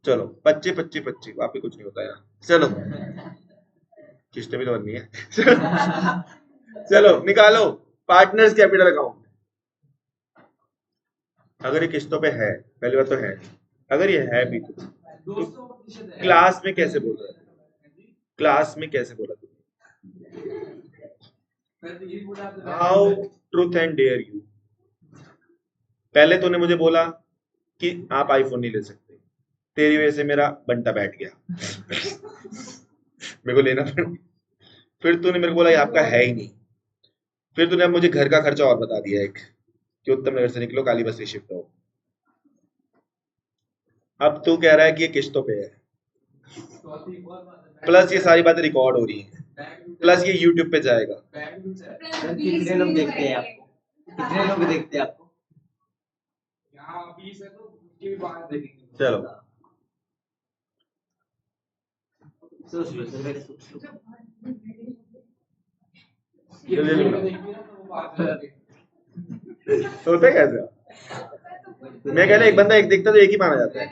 चलो 25 25 25, वहां पे कुछ नहीं होता है। चलो किस्तें भी तो बननी है। चलो निकालो पार्टनर्स कैपिटल अकाउंट। अगर ये किस्तों पे है, पहली बात तो है, अगर ये है भी तो क्लास में कैसे बोल रहा है, क्लास में कैसे बोला तू? How truth and dare you. पहले तूने मुझे बोला कि आप आईफोन नहीं ले सकते, तेरी वजह से मेरा बंटा बैठ गया, मेरे को लेना पड़ा। फिर तूने मेरे को बोला ये आपका है ही नहीं। फिर तूने मुझे घर का खर्चा और बता दिया एक, कि उत्तम नगर से निकलो, काली बस्ती शिफ्ट हो। अब तू कह रहा है कि ये किस्तों पे है, प्लस ये सारी बातें रिकॉर्ड हो रही है, प्लस ये यूट्यूब पे जाएगा। कितने लोग देखते हैं आपको, कितने लोग देखते हैं आपको? चलो होता कैसे? मैं कह रहा एक बंदा एक देखता तो एक ही माना जाता है,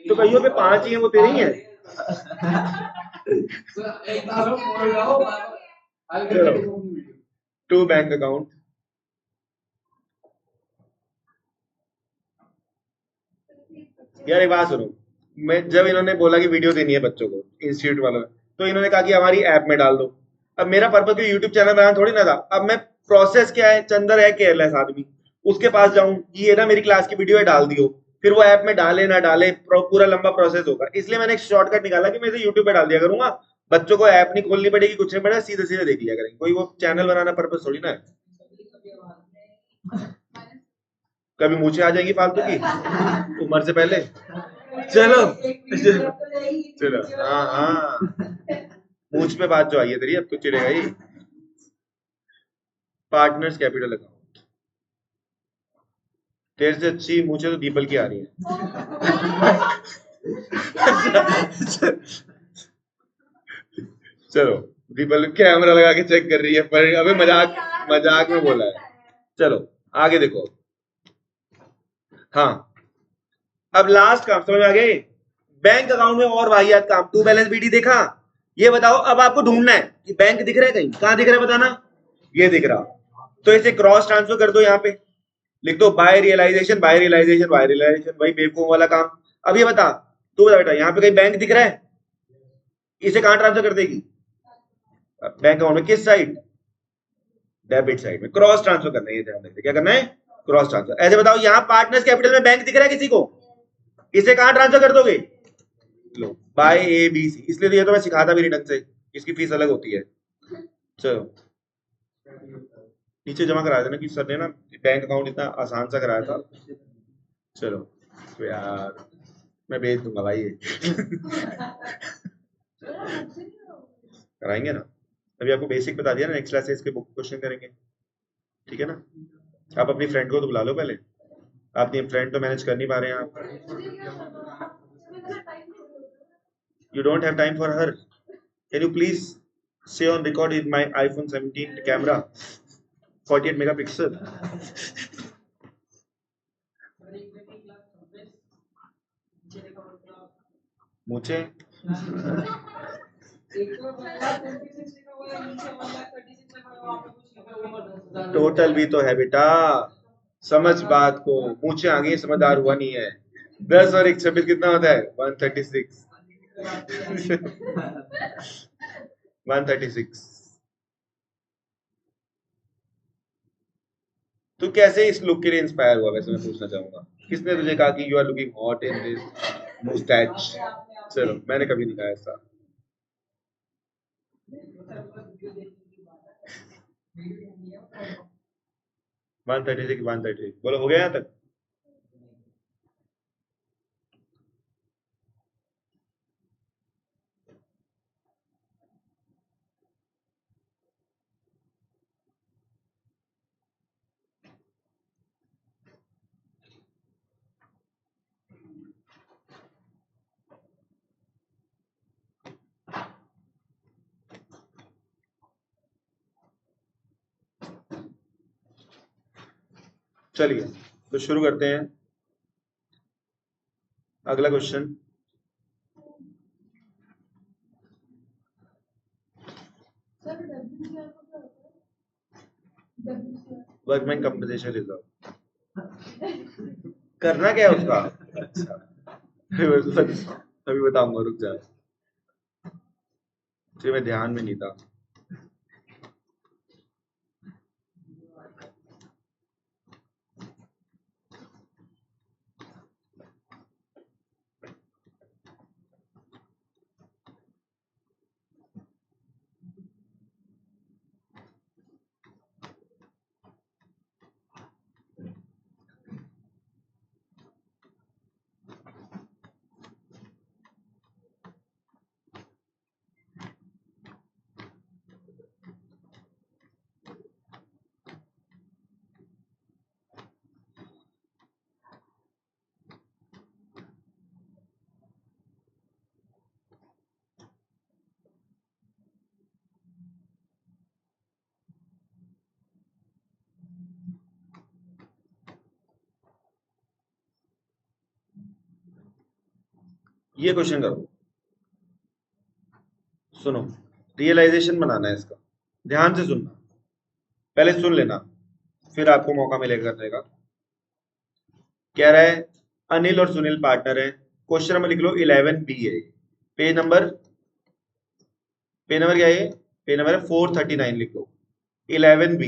तो कईयों पे 5 ही है, वो तेरे ही है। टू बैंक अकाउंट, यार एक बात सुनो, मैं जब इन्होंने बोला कि वीडियो देनी है बच्चों को इंस्टीट्यूट वालों ने, तो इन्होंने कहा कि हमारी ऐप में डाल दो। अब मेरा पर्पज कोई यूट्यूब चैनल बनाना थोड़ी ना था। अब मैं प्रोसेस क्या है, चंदर है केयरलेस आदमी, उसके पास जाऊं कि ये ना मेरी क्लास की वीडियो है डाल दियो, फिर वो ऐप में डाले ना डाले, पूरा लंबा प्रोसेस होगा। इसलिए मैंने एक शॉर्टकट निकाला कि मैं इसे यूट्यूब पे डाल दिया करूंगा, बच्चों को ऐप नहीं खोलनी पड़ेगी, कुछ नहीं पड़ेगा, सीधे सीधे देख लिया करेंगे। कोई वो चैनल बनाना पर्पज थोड़ी ना है। कभी मुझे आ जाएगी फालतू की उम्र से पहले। चलो चलो, हाँ हाँ, मूछ पे बात जो आई है तेरी, अब तो चिड़ेगा ही। पार्टनर्स कैपिटल अकाउंट, तेरे से अच्छी मूछे तो दीपल की आ रही है। चलो, दीपल कैमरा लगा के चेक कर रही है, पर अबे मजाक मजाक में बोला है। चलो आगे देखो। हाँ, अब लास्ट काम समझ आ गए। बैंक अकाउंट में और वाहियात काम, टू बैलेंस बीडी देखा। ये बताओ, अब आपको ढूंढना है कि बैंक दिख रहा है कहीं, कहां दिख रहा है बताना। ये दिख रहा, तो इसे क्रॉस ट्रांसफर कर दो, यहाँ पे लिख दो by realisation, by realisation, by realisation, वही बेवकूफ वाला काम। अब ये बता, तू बता बेटा, यहाँ पे कहीं बैंक दिख रहा है, इसे कहां ट्रांसफर कर देगी? बैंक अकाउंट में किस साइड? डेबिट साइड में। क्रॉस ट्रांसफर करना है, ये ध्यान रखिए, क्या करना है? Cross transfer. ऐसे बताओ, यहाँ पार्टनर्स कैपिटल में बैंक दिख रहा है किसी को, इसे कहां ट्रांसफर कर दोगे? लो, बाय ए बी सी। इसलिए तो ये तो मैं सिखाता भी नहीं ढंग से, इसकी फीस अलग होती है। चलो नीचे जमा करा देना कि सर ने ना बैंक अकाउंट इतना आसान सा कराया था। चलो तो यार मैं भेज दूंगा भाई ये। कराएंगे ना, अभी आपको बेसिक बता दिया ना, नेक्स्ट क्लास से इसके बुक क्वेश्चन करेंगे, ठीक है ना। आप अपनी फ्रेंड को तो बुला लो पहले, आप अपनी फ्रेंड तो मैनेज कर नहीं पा रहे हैं आप। You don't have time for her. Can you please say on record in my iPhone 17 camera, 48 megapixel. मुझे टोटल भी तो है बेटा, समझ बात को, मुझे आगे समझदार हुआ नहीं है। 10 और 1 26 कितना होता है? 136। 136। तू कैसे इस लुक के लिए इंस्पायर हुआ, वैसे मैं पूछना चाहूंगा, किसने तुझे कहा कि you are looking hot in this moustache? चलो, मैंने कभी नहीं कहा ऐसा। वन 136 136 बोलो, हो गया यहाँ तक? चलिए तो शुरू करते हैं अगला क्वेश्चन। वर्कमैन कंपनसेशन रिजर्व करना क्या है उसका? अच्छा अभी बताऊंगा, रुक जा, फिर मैं ध्यान में नहीं था। ये क्वेश्चन करो, सुनो, रियलाइजेशन बनाना है इसका। ध्यान से सुनना, पहले सुन लेना फिर आपको मौका मिलेगा करने का। कह रहा है अनिल और सुनील पार्टनर है। क्वेश्चन नंबर लिख लो 11B है। पेज नंबर क्या है? पेज नंबर है 439 लिख लो 11B।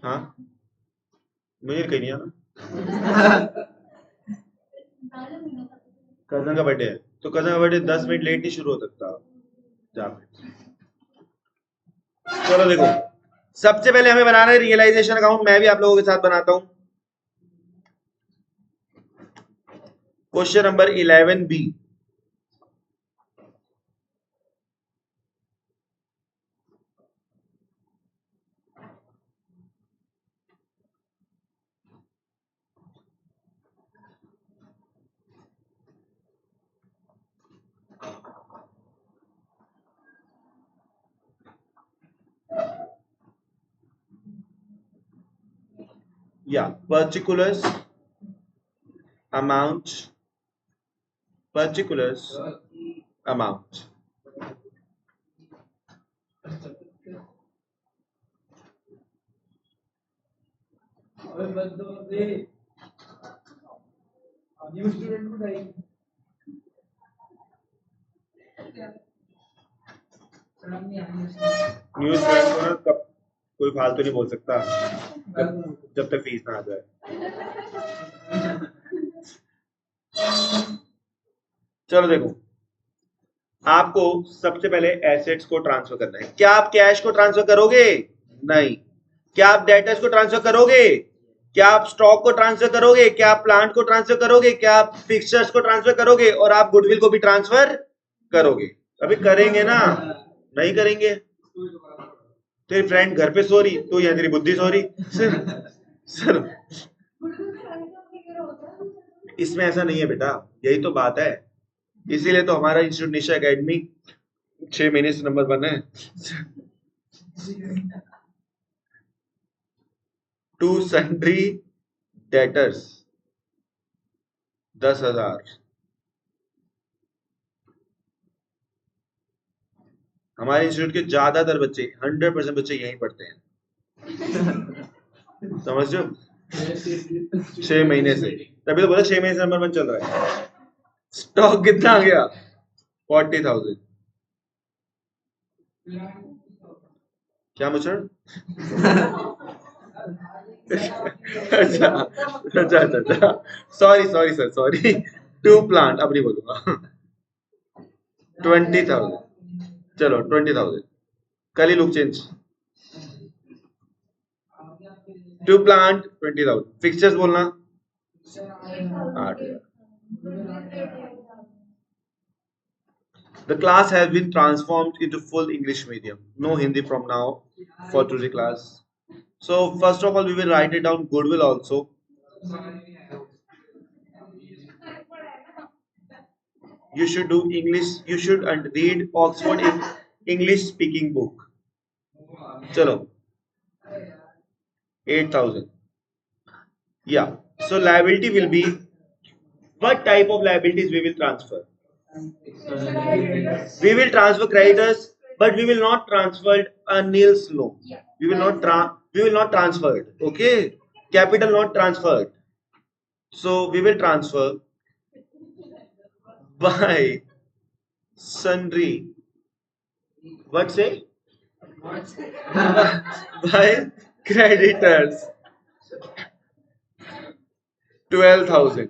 हाँ मुझे कहीं नहीं आना। कजन का बर्थडे है तो कजन का बर्थडे 10 मिनट लेट नहीं शुरू हो सकता। चलो देखो, सबसे पहले हमें बनाना है रियलाइजेशन अकाउंट। मैं भी आप लोगों के साथ बनाता हूं। Question number 11B। Yeah, particulars amount news friend को ना कब कोई फालतू नहीं बोल सकता जब तक फीस ना आ जाए। चलो देखो, आपको सबसे पहले एसेट्स को ट्रांसफर करना है। क्या आप कैश को ट्रांसफर करोगे? नहीं। क्या आप डेटर्स को ट्रांसफर करोगे? क्या आप स्टॉक को ट्रांसफर करोगे? क्या आप प्लांट को ट्रांसफर करोगे? क्या आप फिक्सचर्स को ट्रांसफर करोगे? और आप गुडविल को भी ट्रांसफर करोगे? अभी करेंगे ना? नहीं करेंगे। तेरी फ्रेंड घर पे सो रही, तो यहाँ तेरी बुद्धि सो रही। सर इसमें ऐसा नहीं है बेटा, यही तो बात है। इसीलिए तो हमारा इंस्टीट्यूट निशा एकेडमी 6 महीने से नंबर 1 है। To sundry debtors 10,000। हमारे इंस्टीट्यूट के ज्यादातर बच्चे 100% बच्चे यहीं पढ़ते हैं। समझ रहे हो? 6 महीने से, तभी तो बोला 6 महीने से नंबर 1 चल रहा है। स्टॉक कितना आ गया? 40,000। क्या मुचड़? अच्छा अच्छा अच्छा अच्छा, sorry sir, sorry. To plant अब नहीं बोलूंगा। 20,000। चलो 20,000, कल ही look change. To plant 20,000। Fixtures बोलना 8,000। The class has been transformed into full English medium. No Hindi from now for today class. So first of all, we will write it down goodwill also. You should do English. You should read Oxford English speaking book. Chalo, 8,000. Yeah. So liability will be, what type of liabilities we will transfer? We will transfer creditors, but we will not transfer a nil's loan. We will not transfer it. Okay, capital not transferred. So we will transfer by sundry. What say? By creditors 12,000.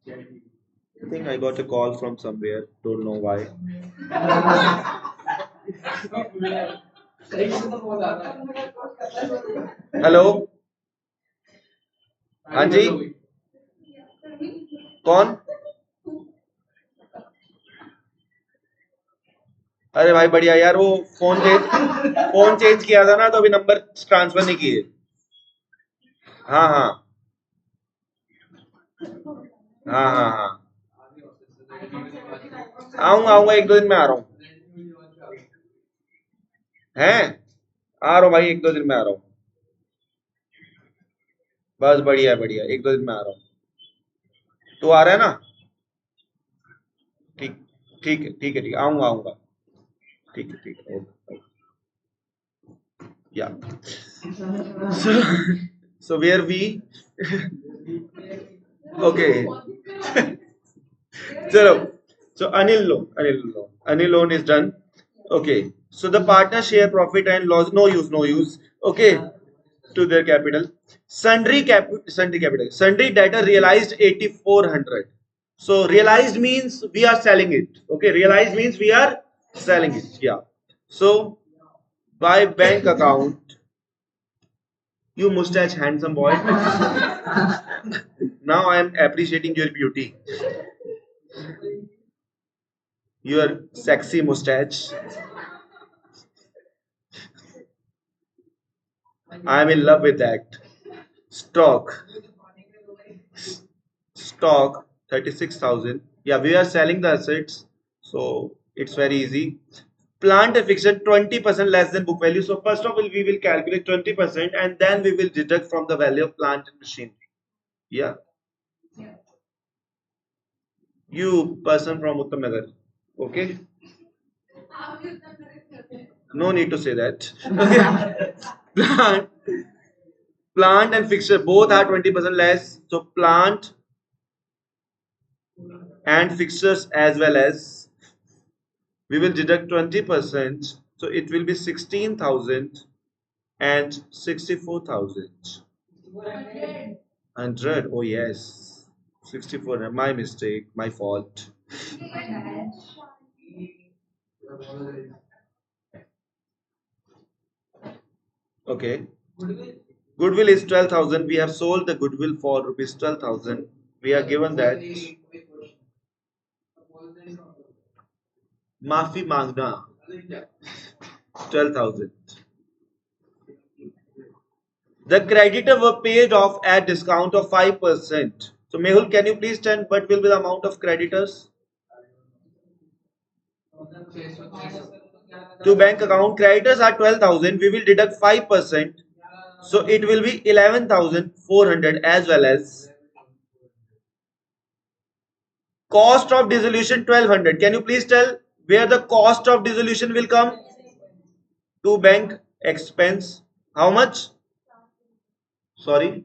I think I got a call from somewhere. Don't know why. Hello, हाँ जी, कौन? अरे भाई बढ़िया यार, वो phone change किया था ना, तो अभी नंबर ट्रांसफर नहीं किए। हाँ हाँ हाँ हाँ हाँ, आऊंगा 1-2 दिन में आ रहा हूँ। हैं? आ रहा हूँ भाई, 1-2 दिन में आ रहा हूँ। बस बढ़िया बढ़िया, एक दो दिन में आ रहा हूँ। तो आ रहा है ना? ठीक ठीक है ठीक है ठीक है, आऊंगा आऊंगा। ठीक है ओके या so so where we okay chalo so Anil loan is done. Okay, so the partner share profit and loss, no use. Okay, to their capital. Sundry debtor realized 8400. So realized means we are selling it. Okay, realized means we are selling it. Yeah. So by bank account, you mustache handsome boy. Now I am appreciating your beauty. Your sexy mustache. I am in love with that. Stock. Stock 36,000. Yeah, we are selling the assets, so it's very easy. Plant and fixture 20% less than book value. So first of all, we will calculate 20% and then we will deduct from the value of plant and machinery. Yeah. You person from Uttam Nagar. Okay. No need to say that. plant, plant and fixture both are 20% less. So plant and fixtures as well as we will deduct 20%. So it will be 16,000 and 64,000. 100. Oh yes. 64. My mistake. My fault. Okay. Goodwill is 12,000. We have sold the goodwill for rupees 12,000. We are given that. Mafi Mangna 12,000. The creditor were paid off at discount of 5%. So Mehul, can you please tell what will be the amount of creditors? To bank account, creditors are 12,000. We will deduct 5%. So it will be 11,400 as well as cost of dissolution 1200. Can you please tell where the cost of dissolution will come? To bank expense. How much? Sorry.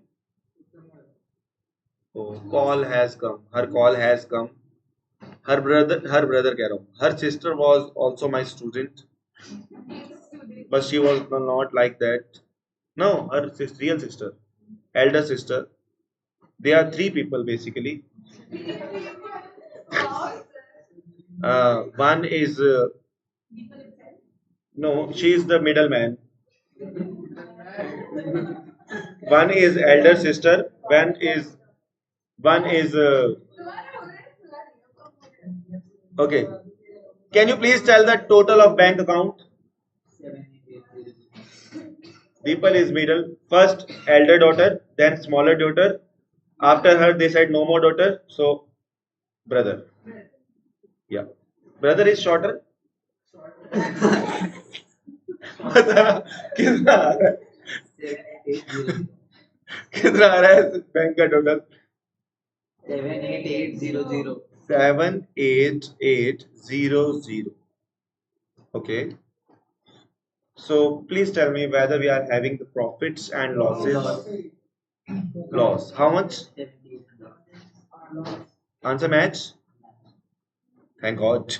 Oh, call has come. Her call has come. Her brother कह रहा हूँ. Her sister was also my student, but she was not like that. No, her real sister, elder sister. They are three people basically. One is no, she is the middleman. One is elder sister. One is okay. Can you please tell the total of bank account? Deepal is middle. First elder daughter, then smaller daughter. After her, they said no more daughter. So brother. Yeah. Brother is shorter. कितना आ रहा है? कितना आ रहा है bank का total? 78800. 78800. Okay. So please tell me whether we are having the profits and losses. Loss. How much? 7800. Answer match. Thank God.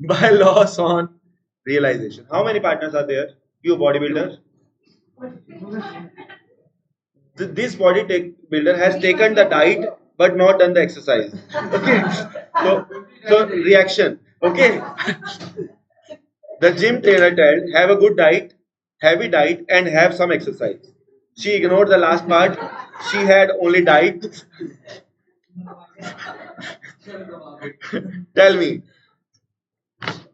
By loss on realization. How many partners are there? You bodybuilder. This bodybuilder has taken the diet but not done the exercise. Okay. So reaction. Okay. The gym trainer told have a good diet, heavy diet, and have some exercise. She ignored the last part. She had only diet. Tell me,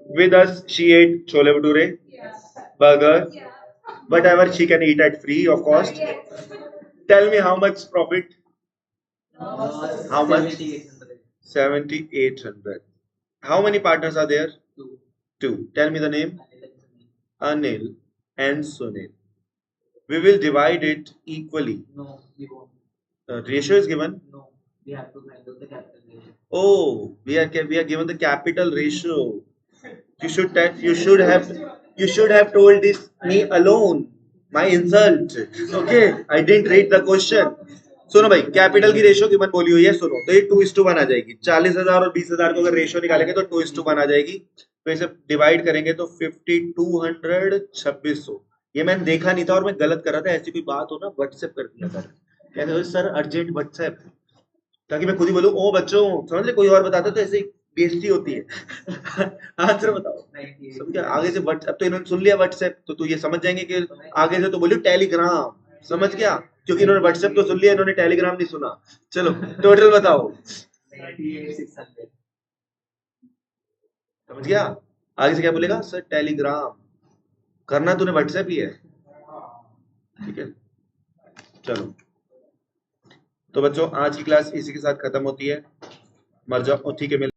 with us she ate chole bhature, burger, whatever she can eat at free of cost. Tell me how much profit? How much? 7800. 7,800. How many partners are there? 2. Two. Tell me the name. Anil and Sunil. We will divide it equally. No, we won't. Ratio is given. No, we have to find out the capital ratio. Oh, we are given the capital ratio. You should have told this me alone. My insult. Okay, I didn't read the question. सुनो भाई, capital की ratio कीमत बोली हुई है, सुनो तो ये 2:1 आ जाएगी। 40,000 और 20,000 को अगर रेशियो निकालेंगे तो 2:1 आ जाएगी। तो इसे डिवाइड करेंगे तो 5200 2600। ये मैंने देखा नहीं था और मैं गलत कर रहा था। ऐसी कोई बात हो ना व्हाट्सएप कर दिया सर, कहते हो सर अर्जेंट व्हाट्सएप, ताकि मैं खुद ही बोलूं ओ बच्चों, समझ ले, कोई और बताता तो ऐसे ही बेइज्जती होती है। आंसर बताओ। समझ गया? आगे से व्हाट्सएप तो इन्होंने सुन लिया व्हाट्सएप, तो तू ये समझ जाएंगे कि आगे से तो बोलियो टेलीग्राम। समझ गया? क्योंकि इन्होंने व्हाट्सएप तो सुन लिया, इन्होंने टेलीग्राम नहीं सुना। चलो टोटल बताओ। 98,600। समझ गया? आगे से क्या बोलेगा? Sir Telegram. करना तूने व्हाट्सएप ही है। ठीक है, चलो तो बच्चों आज की क्लास इसी के साथ खत्म होती है। मर जाओ, ठीक है।